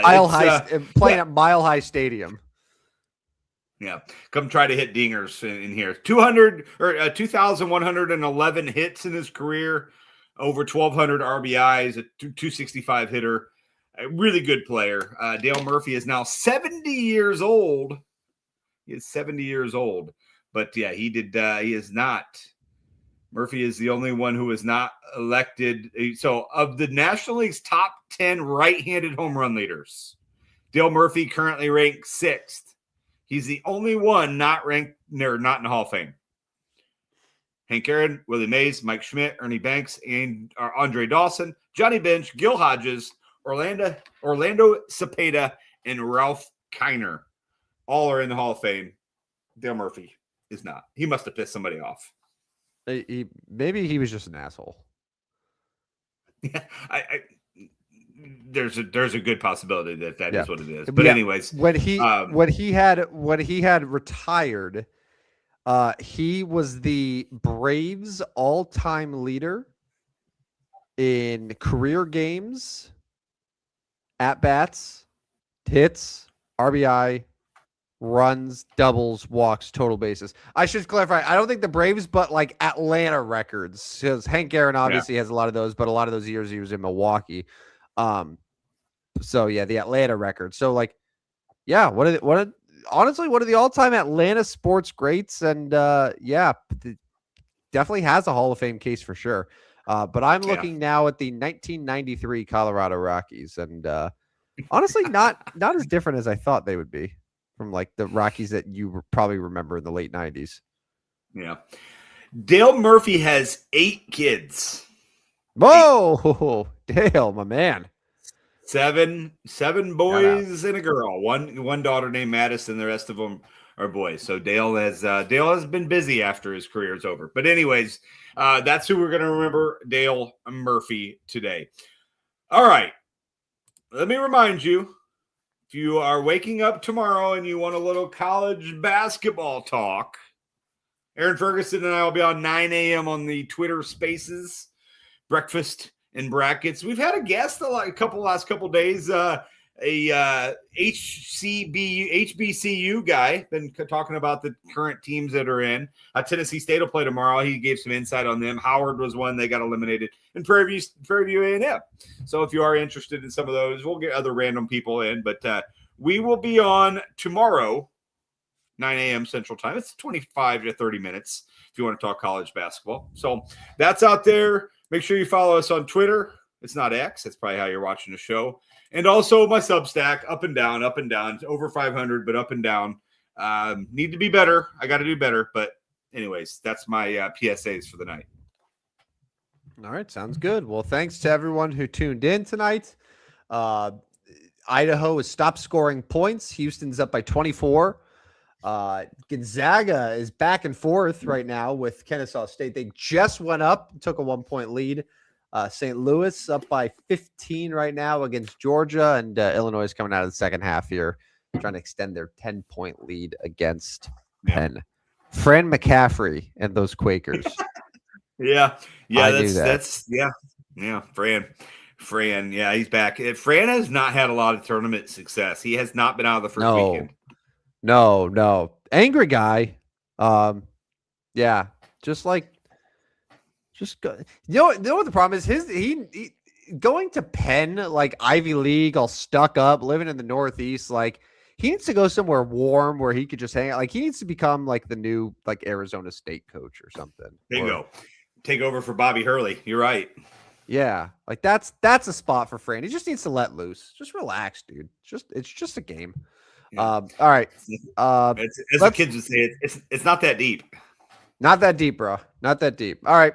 Mile High, playing at Mile High Stadium. Yeah, come try to hit dingers in here. 2,111 hits in his career, over 1,200 RBIs, a 265 hitter, a really good player. Dale Murphy is now 70 years old. He is 70 years old, but yeah, he is not. Murphy is the only one who is not elected. So of the National League's top 10 right-handed home run leaders, Dale Murphy currently ranked 6th. He's the only one not ranked there, not in the Hall of Fame. Hank Aaron, Willie Mays, Mike Schmidt, Ernie Banks, and Andre Dawson, Johnny Bench, Gil Hodges, Orlando Cepeda, and Ralph Kiner. All are in the Hall of Fame. Dale Murphy is not. He must have pissed somebody off. Maybe he was just an asshole. Yeah, there's a good possibility that is what it is. But yeah, anyways, when he had retired, he was the Braves all-time leader in career games, at-bats, hits, RBI, runs, doubles, walks, total bases. I should clarify, I don't think the Braves, but like Atlanta records. Because Hank Aaron obviously has a lot of those, but a lot of those years he was in Milwaukee. So yeah, the Atlanta record. So like, yeah, honestly, one of the all-time Atlanta sports greats, and definitely has a Hall of Fame case for sure. But I'm looking now at the 1993 Colorado Rockies, and honestly, not as different as I thought they would be from like the Rockies that you probably remember in the late 90s. Yeah. Dale Murphy has 8 kids. Whoa, 8. Dale, my man. 7 boys and a girl. One daughter named Madison. The rest of them are boys. So Dale has been busy after his career is over. But anyways, that's who we're going to remember, Dale Murphy, today. All right. Let me remind you, if you are waking up tomorrow and you want a little college basketball talk, Aaron Ferguson and I will be on 9 a.m. on the Twitter Spaces, Breakfast and Brackets. We've had a guest last couple days, a HBCU guy, been talking about the current teams that are in. Tennessee State will play tomorrow. He gave some insight on them. Howard was one. They got eliminated. And Prairie View A&M. So if you are interested in some of those, we'll get other random people in. But we will be on tomorrow, 9 a.m. Central Time. It's 25 to 30 minutes if you want to talk college basketball. So that's out there. Make sure you follow us on Twitter. It's not X. That's probably how you're watching the show. And also my Substack, up and down, over 500, but up and down. Need to be better. I got to do better. But anyways, that's my PSAs for the night. All right. Sounds good. Well, thanks to everyone who tuned in tonight. Idaho has stopped scoring points. Houston's up by 24. Gonzaga is back and forth right now with Kennesaw State. They just went up, took a 1-point lead. St. Louis up by 15 right now against Georgia, and Illinois is coming out of the second half here, trying to extend their 10-point lead against Penn. Fran McCaffrey and those Quakers. Yeah, that's Fran. Yeah, he's back. Fran has not had a lot of tournament success. He has not been out of the first weekend. No. Angry guy. Just go. You know what the problem is? He going to Penn, like Ivy League, all stuck up, living in the Northeast. Like he needs to go somewhere warm where he could just hang out. Like he needs to become like the new like Arizona State coach or something. Bingo. Take over for Bobby Hurley. You're right. Yeah, like that's a spot for Fran. He just needs to let loose. Just relax, dude. It's just a game. Yeah. All right. As the kids would say, it's not that deep. Not that deep, bro. Not that deep. All right.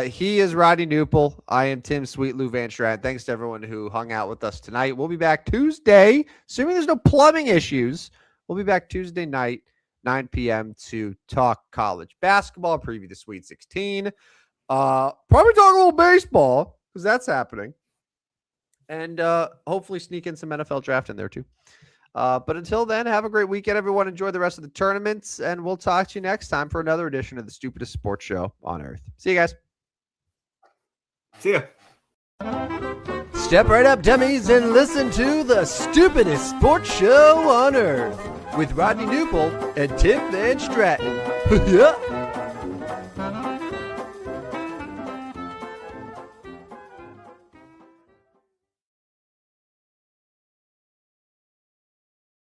He is Rodney Newpel. I am Tim Sweet-Lou Van Strat. Thanks to everyone who hung out with us tonight. We'll be back Tuesday, assuming there's no plumbing issues. We'll be back Tuesday night, 9 p.m. to talk college basketball, preview the Sweet 16. Probably talk a little baseball because that's happening. And hopefully sneak in some NFL draft in there too. But until then, have a great weekend, everyone. Enjoy the rest of the tournaments, and we'll talk to you next time for another edition of the Stupidest Sports Show on Earth. See you guys. See ya. Step right up, dummies, and listen to the Stupidest Sports Show on Earth with Rodney Newpel and Tim Van Stratton. Yeah.